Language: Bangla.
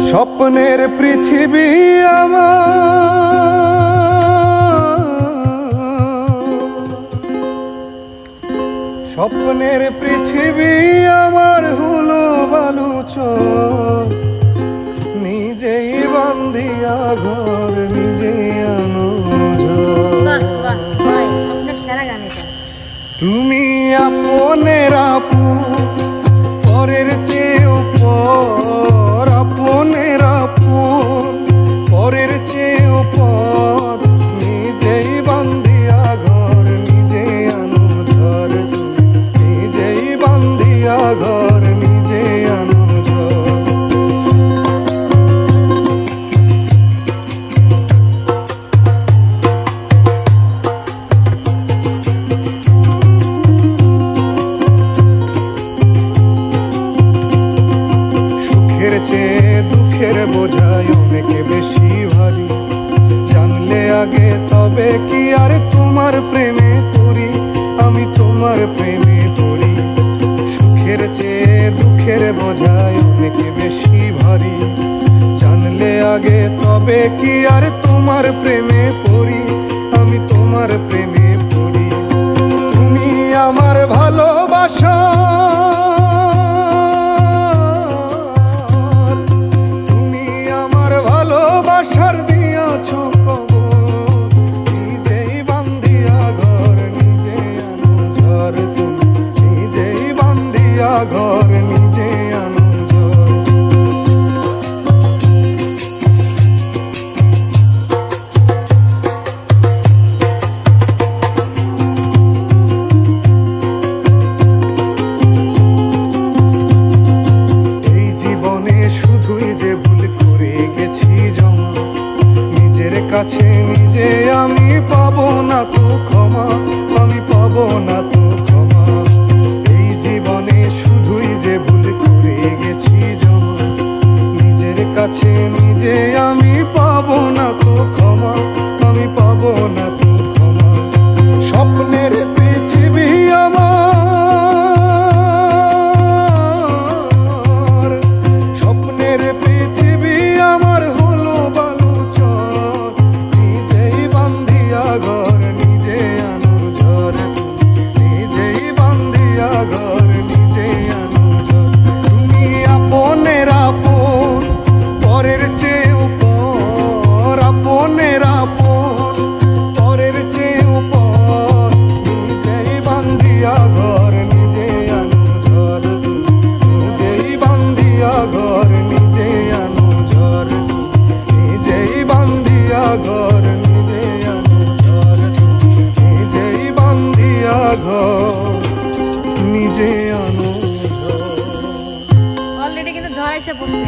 স্বপ্নের পৃথিবী স্বপ্নের পৃথিবী আমার হলো বালুচর, নিজেই বান্ধিয়া ঘর নিজেই আনো ঝড়। তুমি আপনের আপন, পরের চেয়েও পর, আপনের আপন, পরের চেয়েও পর, নিজেই বান্ধিয়া ঘর নিজেই আনো ঝড়। নিজেই বান্ধিয়া ঘর নিজেই আনো ঝড়। দুঃখের বোঝায় অনেক বেশি ভারী, জানলে আগে তবে কি আর তোমার প্রেমে পড়ি, আমি তোমার প্রেমে পড়ি। সুখের চেয়ে দুঃখের বোঝায় অনেক বেশি ভারী, জানলে আগে তবে কি আর তোমার প্রেমে পড়ি, আমি তোমার প্রেমে পড়ি। তুমি আমার ভালোবাসা, ভালোবাসার দিয়াছ কবর, নিজেই বান্ধিয়া ঘর নিজেই আনো ঝড়। তুমি নিজেই বান্ধিয়া ঘর নিজেই আনো ঝড়। এই জীবনে শুধুই যে ভুল করে গেছি জমা, নিজের কাছে নিজে আমি পাবো না তো ক্ষমা, আমি পাবো না তো ক্ষমা। এই জীবনে শুধুই যে ভুল করে গেছি জমা, নিজের কাছে নিজে আমি পাবো না তো ক্ষমা, আমি পাবো না তো ক্ষমা। স্বপ্নের পৃথিবী আমার, স্বপ্নের পৃথিবী আমার হলো বালুচর, নিজেই বান্ধিয়া ঘর নিজে আনো ঝড়। নিজেই বান্ধিয়া ঘর নিজে আনো ঝড়। তুমি আপনের আপন, পরের চেয়েও পর, আপনের আপন, পরের চেয়েও পর, নিজেই বান্ধিয়া ঘর নিজে আনো ঝড়। নিজেই বান্ধিয়া ঘর নিজে আনো ঝড়। নিজেই বান্ধিয়া ঘর নিজে আনো ঝড়। নিজেই বান্ধিয়া ঘর নিজে আনো ঝড়। অলরেডি কিন্তু ঝড় এসে পড়ছে।